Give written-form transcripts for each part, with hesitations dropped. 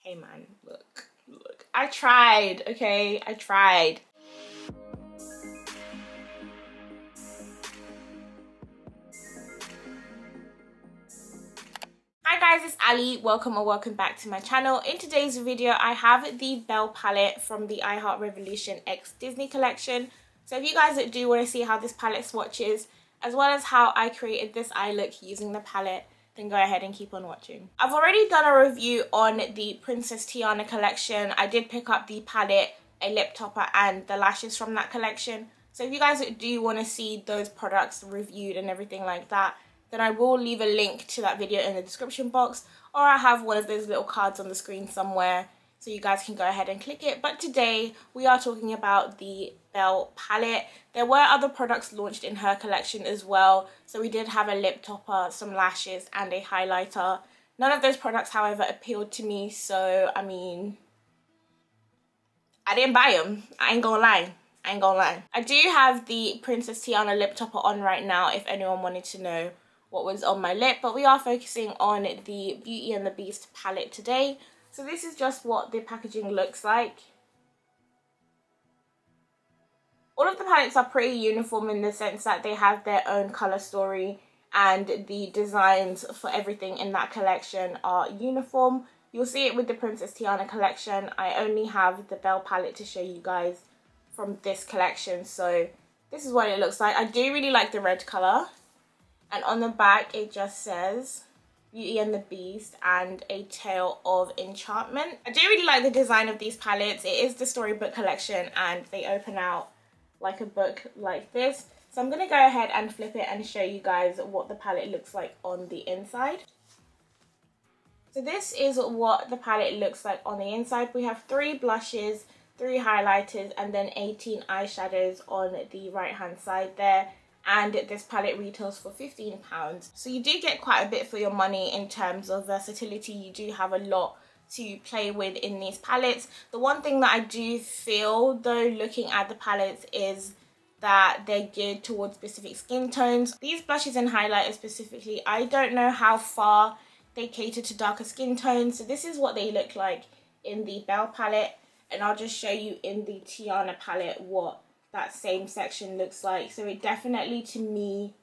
Hey man, look. I tried, okay? I tried. Hi guys, it's Ali. Welcome or welcome back to my channel. In today's video, I have the Belle palette from the I Heart Revolution X Disney collection. So if you guys do want to see how this palette swatches, as well as how I created this eye look using the palette, then go ahead and keep on watching. I've already done a review on the Princess Tiana collection. I did pick up the palette, a lip topper, and the lashes from that collection. So if you guys do want to see those products reviewed and everything like that, then I will leave a link to that video in the description box, or I have one of those little cards on the screen somewhere so you guys can go ahead and click it. But today we are talking about the Belle palette. There were other products launched in her collection as well. So we did have a lip topper, some lashes, and a highlighter. None of those products, however, appealed to me. So, I mean, I didn't buy them. I ain't gonna lie. I do have the Princess Tiana lip topper on right now if anyone wanted to know what was on my lip, but we are focusing on the Beauty and the Beast palette today. So this is just what the packaging looks like. All of the palettes are pretty uniform in the sense that they have their own color story, and the designs for everything in that collection are uniform. You'll see it with the Princess Tiana collection. I only have the Belle palette to show you guys from this collection, so this is what it looks like. I do really like the red color. And on the back, it just says Beauty and the Beast and a Tale of Enchantment. I do really like the design of these palettes. It is the Storybook collection and they open out like a book like this. So I'm going to go ahead and flip it and show you guys what the palette looks like on the inside. So this is what the palette looks like on the inside. We have 3 blushes, 3 highlighters, and then 18 eyeshadows on the right hand side there. And this palette retails for £15. So you do get quite a bit for your money in terms of versatility. You do have a lot to play with in these palettes. The one thing that I do feel though looking at the palettes is that they're geared towards specific skin tones. These blushes and highlighters specifically, I don't know how far they cater to darker skin tones. So this is what they look like in the Belle palette, and I'll just show you in the Tiana palette what that same section looks like. So it definitely to me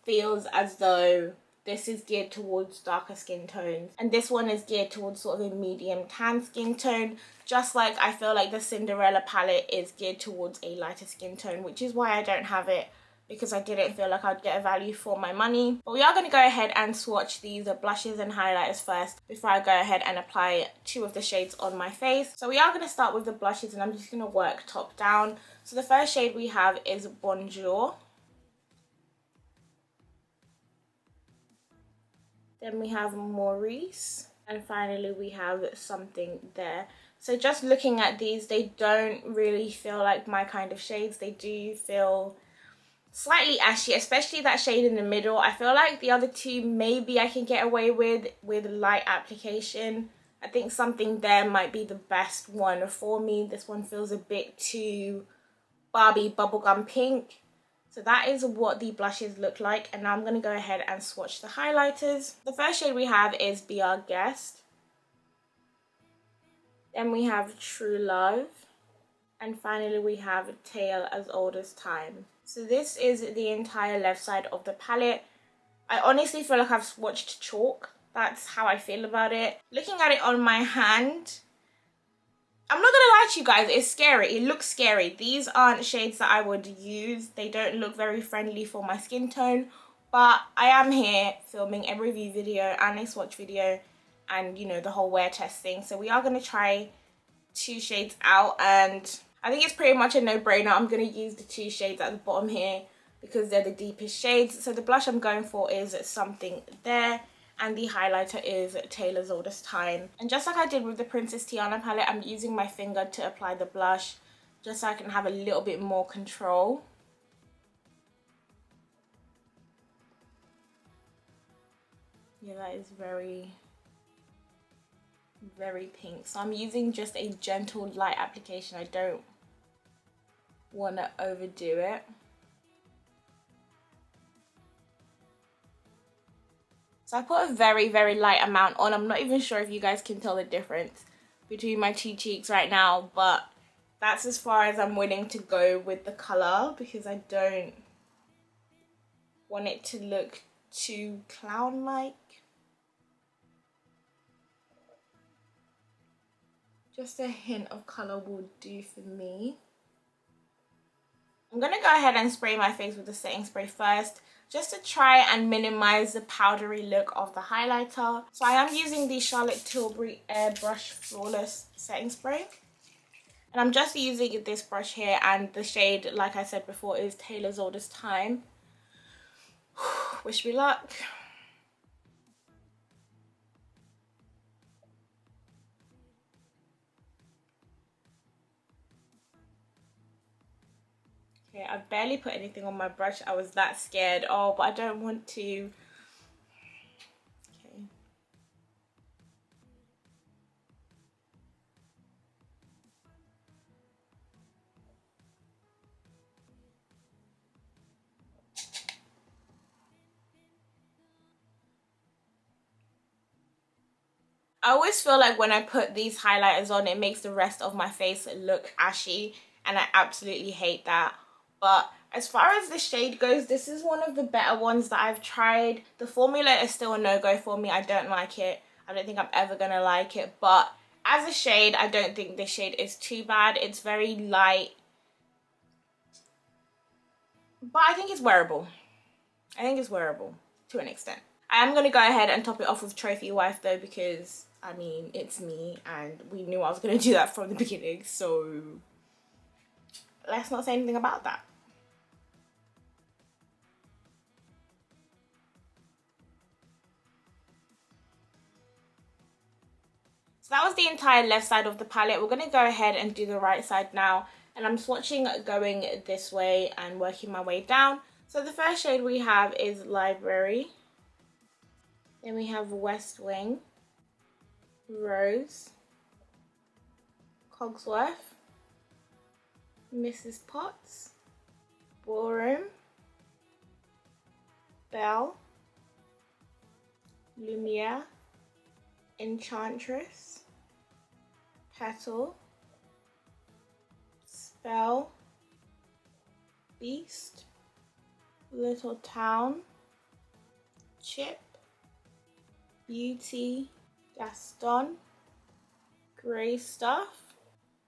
feels as though this is geared towards darker skin tones, and this one is geared towards sort of a medium tan skin tone, just like I feel like the Cinderella palette is geared towards a lighter skin tone, which is why I don't have it, because I didn't feel like I'd get a value for my money. But we are going to go ahead and swatch these blushes and highlighters first before I go ahead and apply 2 of the shades on my face. So we are going to start with the blushes, and I'm just going to work top down. So the first shade we have is Bonjour. Then we have Maurice. And finally we have Something There. So just looking at these, they don't really feel like my kind of shades. They do feel slightly ashy, especially that shade in the middle. I feel like the other 2 maybe I can get away with light application. I think Something There might be the best one for me. This one feels a bit too Barbie bubblegum pink. So that is what the blushes look like, and now I'm going to go ahead and swatch the highlighters. The first shade we have is Be Our Guest. Then we have True Love. And finally we have Tale as Old as Time. So this is the entire left side of the palette. I honestly feel like I've swatched chalk. That's how I feel about it. Looking at it on my hand, I'm not gonna lie to you guys, it's scary. It looks scary. These aren't shades that I would use. They don't look very friendly for my skin tone, but I am here filming a review video and a swatch video and, you know, the whole wear test thing. So we are gonna try 2 shades out, and I think it's pretty much a no-brainer. I'm gonna use the 2 shades at the bottom here because they're the deepest shades. So the blush I'm going for is Something There, and the highlighter is Tale as Old as Time. And just like I did with the Princess Tiana palette, I'm using my finger to apply the blush just so I can have a little bit more control. Yeah, that is very, very pink. So I'm using just a gentle light application. I don't want to overdo it. So I put a very, very light amount on. I'm not even sure if you guys can tell the difference. between my two cheeks right now, but that's as far as I'm willing to go with the colour because I don't want it to look too clown-like. Just a hint of colour will do for me. I'm going to go ahead and spray my face with the setting spray first, just to try and minimize the powdery look of the highlighter. So I am using the Charlotte Tilbury Airbrush Flawless Setting Spray. And I'm just using this brush here, and the shade, like I said before, is Taylor's Oldest Time. Wish me luck. Okay, I barely put anything on my brush. I was that scared. Oh, but I don't want to. Okay. I always feel like when I put these highlighters on, it makes the rest of my face look ashy, and I absolutely hate that. But as far as the shade goes, this is one of the better ones that I've tried. The formula is still a no-go for me. I don't like it. I don't think I'm ever gonna like it. But as a shade, I don't think this shade is too bad. It's very light. But I think it's wearable. I think it's wearable to an extent. I am gonna go ahead and top it off with Trophy Wife though, because I mean, it's me and we knew I was gonna do that from the beginning. So let's not say anything about that. So that was the entire left side of the palette. We're going to go ahead and do the right side now. And I'm swatching going this way and working my way down. So the first shade we have is Library. Then we have West Wing, Rose, Cogsworth, Mrs. Potts, Ballroom, Belle, Lumiere, Enchantress, Petal, Spell, Beast, Little Town, Chip, Beauty, Gaston, Grey Stuff,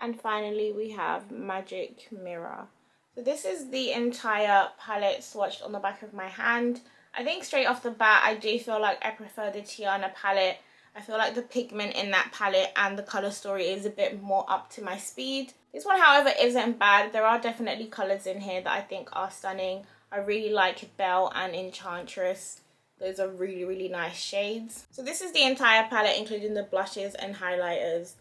and finally we have Magic Mirror. So this is the entire palette swatched on the back of my hand. I think straight off the bat I do feel like I prefer the Tiana palette. I feel like the pigment in that palette and the colour story is a bit more up to my speed. This one, however, isn't bad. There are definitely colours in here that I think are stunning. I really like Belle and Enchantress. Those are really, really nice shades. So this is the entire palette, including the blushes and highlighters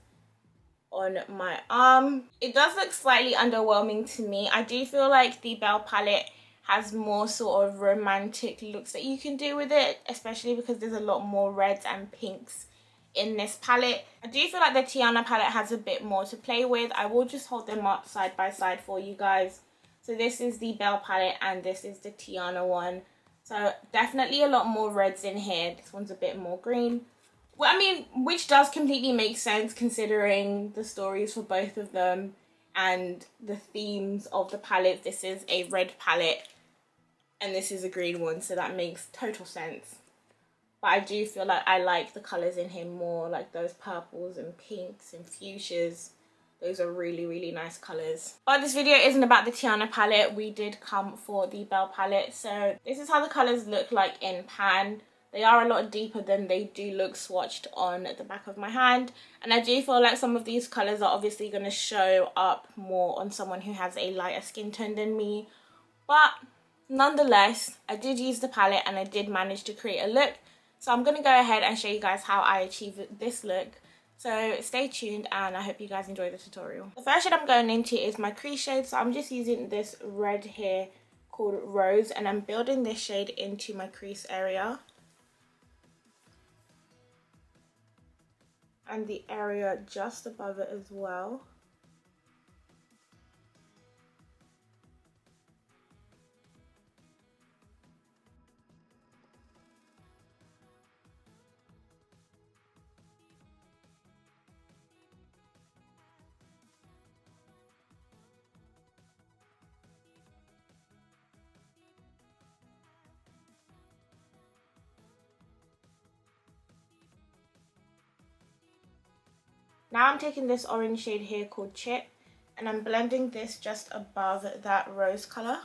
on my arm. It does look slightly underwhelming to me. I do feel like the Belle palette has more sort of romantic looks that you can do with it, especially because there's a lot more reds and pinks in this palette. I do feel like the Tiana palette has a bit more to play with. I will just hold them up side by side for you guys. So this is the Belle palette and this is the Tiana one. So definitely a lot more reds in here. This one's a bit more green. Well, I mean, which does completely make sense considering the stories for both of them and the themes of the palette. This is a red palette and this is a green one, so that makes total sense. But I do feel like I like the colours in here more, like those purples and pinks and fuchsias. Those are really, really nice colours. But this video isn't about the Tiana palette. We did come for the Belle palette. So this is how the colours look like in pan. They are a lot deeper than they do look swatched on the back of my hand. And I do feel like some of these colours are obviously going to show up more on someone who has a lighter skin tone than me. But nonetheless, I did use the palette and I did manage to create a look. So I'm going to go ahead and show you guys how I achieve this look. So stay tuned and I hope you guys enjoy the tutorial. The first shade I'm going into is my crease shade. So I'm just using this red here called Rose and I'm building this shade into my crease area. And the area just above it as well. Now I'm taking this orange shade here called Chip, and I'm blending this just above that rose colour.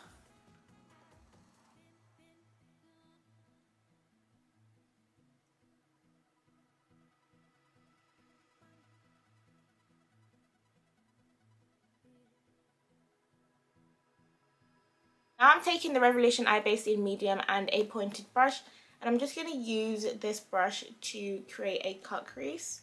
Now I'm taking the Revolution Eye Base in medium and a pointed brush, and I'm just going to use this brush to create a cut crease.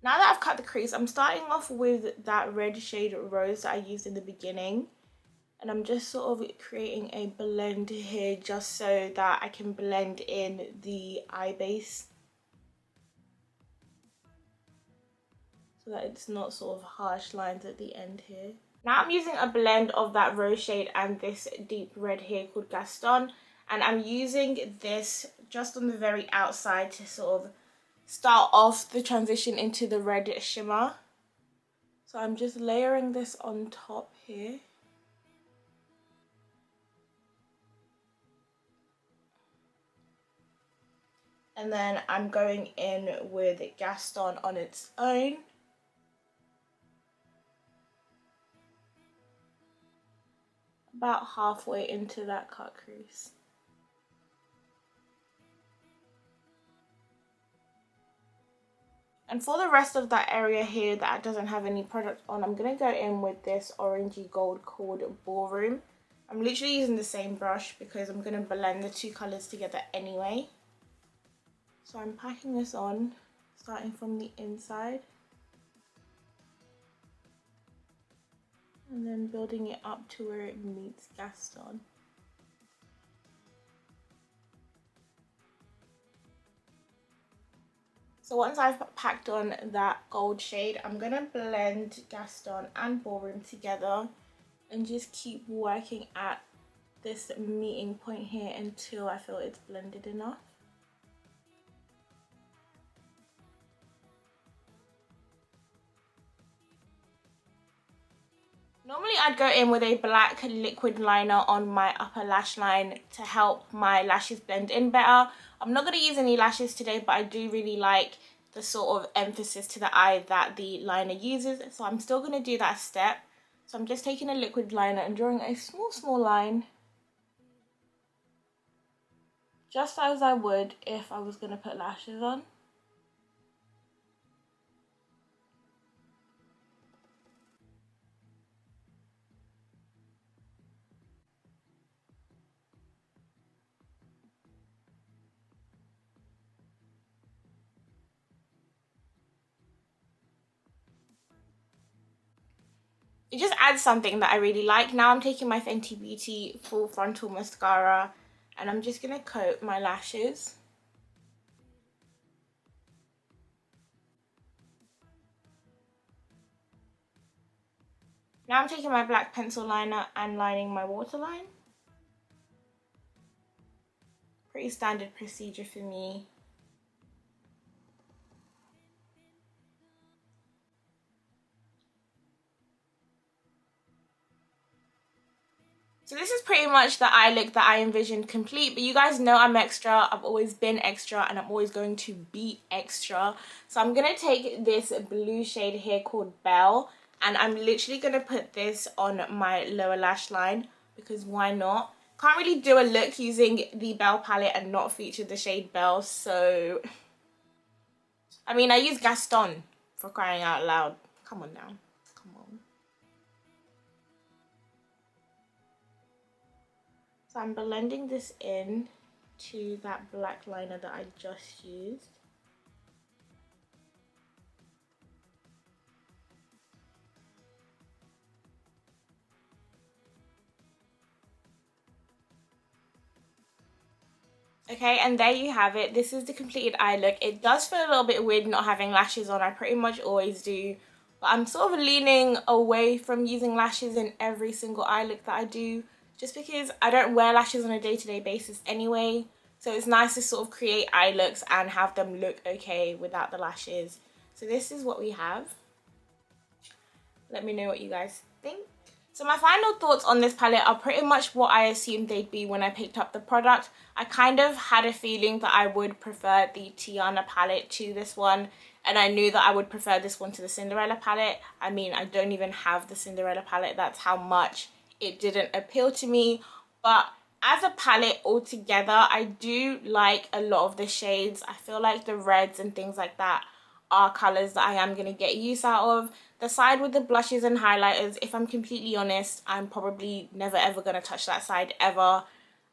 Now that I've cut the crease, I'm starting off with that red shade Rose that I used in the beginning. And I'm just sort of creating a blend here just so that I can blend in the eye base. So that it's not sort of harsh lines at the end here. Now I'm using a blend of that rose shade and this deep red here called Gaston. And I'm using this just on the very outside to sort of start off the transition into the red shimmer. So I'm just layering this on top here. And then I'm going in with Gaston on its own. About halfway into that cut crease. And for the rest of that area here that doesn't have any product on, I'm going to go in with this orangey gold called Ballroom. I'm literally using the same brush because I'm going to blend the two colours together anyway. So I'm packing this on, starting from the inside. And then building it up to where it meets Gaston. So once I've packed on that gold shade, I'm going to blend Gaston and Ballroom together and just keep working at this meeting point here until I feel it's blended enough. Normally I'd go in with a black liquid liner on my upper lash line to help my lashes blend in better. I'm not going to use any lashes today, but I do really like the sort of emphasis to the eye that the liner uses. So I'm still going to do that step. So I'm just taking a liquid liner and drawing a small line. Just as I would if I was going to put lashes on. It just adds something that I really like. Now I'm taking my Fenty Beauty Full Frontal Mascara and I'm just going to coat my lashes. Now I'm taking my black pencil liner and lining my waterline. Pretty standard procedure for me. So this is pretty much the eye look that I envisioned complete, but you guys know I'm extra. I've always been extra and I'm always going to be extra. So I'm going to take this blue shade here called Belle and I'm literally going to put this on my lower lash line because why not? Can't really do a look using the Belle palette and not feature the shade Belle, so... I mean, I use Gaston for crying out loud. Come on now. Come on. So I'm blending this in to that black liner that I just used. Okay, and there you have it. This is the completed eye look. It does feel a little bit weird not having lashes on. I pretty much always do. But I'm sort of leaning away from using lashes in every single eye look that I do. Just because I don't wear lashes on a day-to-day basis anyway. So it's nice to sort of create eye looks and have them look okay without the lashes. So this is what we have. Let me know what you guys think. So my final thoughts on this palette are pretty much what I assumed they'd be when I picked up the product. I kind of had a feeling that I would prefer the Tiana palette to this one, and I knew that I would prefer this one to the Cinderella palette. I mean, I don't even have the Cinderella palette. That's how much it didn't appeal to me. But as a palette altogether, I do like a lot of the shades. I feel like the reds and things like that are colors that I am going to get use out of. The side with the blushes and highlighters, if I'm completely honest, I'm probably never ever going to touch that side ever.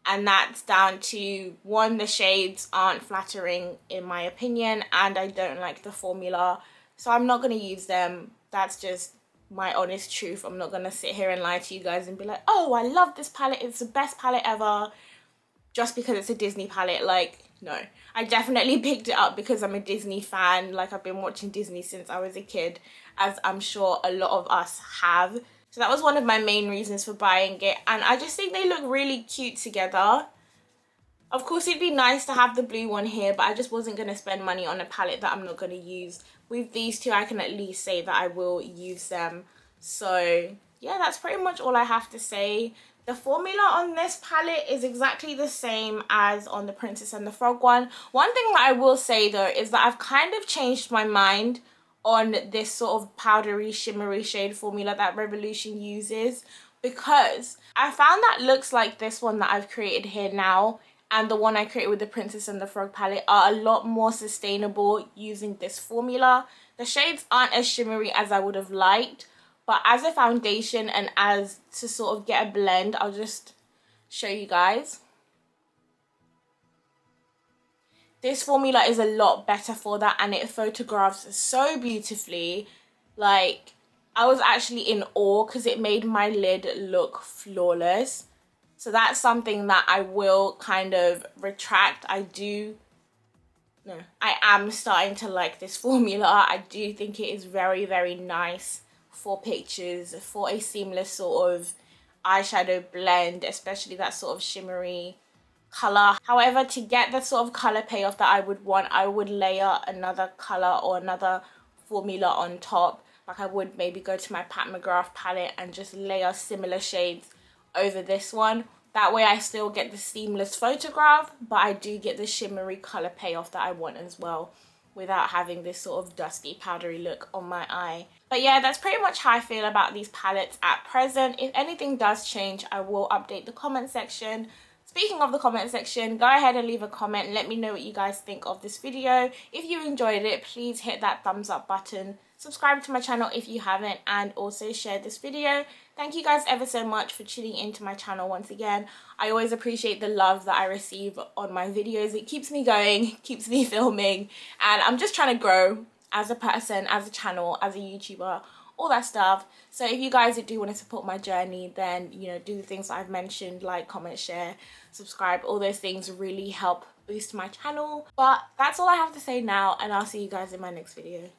And that's down to, one, the shades aren't flattering in my opinion, and I don't like the formula. So I'm not going to use them. That's just my honest truth. I'm not going to sit here and lie to you guys and be like, oh, I love this palette, it's the best palette ever, just because it's a Disney palette. Like, no. I definitely picked it up because I'm a Disney fan. Like, I've been watching Disney since I was a kid, as I'm sure a lot of us have. So that was one of my main reasons for buying it, and I just think they look really cute together. Of course, it'd be nice to have the blue one here, but I just wasn't going to spend money on a palette that I'm not going to use. With these two, I can at least say that I will use them. So yeah, that's pretty much all I have to say. The formula on this palette is exactly the same as on the Princess and the Frog one. One thing that I will say though is that I've kind of changed my mind on this sort of powdery, shimmery shade formula that Revolution uses, because I found that looks like this one that I've created here now and the one I created with the Princess and the Frog palette are a lot more sustainable using this formula. The shades aren't as shimmery as I would have liked, but as a foundation and as to sort of get a blend, I'll just show you guys. This formula is a lot better for that, and it photographs so beautifully. Like, I was actually in awe because it made my lid look flawless. So that's something that I will kind of retract. I am starting to like this formula. I do think it is very, very nice for pictures, for a seamless sort of eyeshadow blend, especially that sort of shimmery color. However, to get the sort of color payoff that I would want, I would layer another color or another formula on top. Like, I would maybe go to my Pat McGrath palette and just layer similar shades over this one. That way I still get the seamless photograph, but I do get the shimmery color payoff that I want as well, without having this sort of dusty powdery look on my eye. But yeah, that's pretty much how I feel about these palettes at present. If anything does change, I will update the comment section. Speaking of the comment section, go ahead and leave a comment and let me know what you guys think of this video. If you enjoyed it, please hit that thumbs up button. Subscribe to my channel if you haven't, and also share this video. Thank you guys ever so much for tuning into my channel once again. I always appreciate the love that I receive on my videos. It keeps me going, keeps me filming, and I'm just trying to grow as a person, as a channel, as a YouTuber, all that stuff. So if you guys do want to support my journey, then, you know, do the things that I've mentioned, like, comment, share, subscribe. All those things really help boost my channel. But that's all I have to say now, and I'll see you guys in my next video.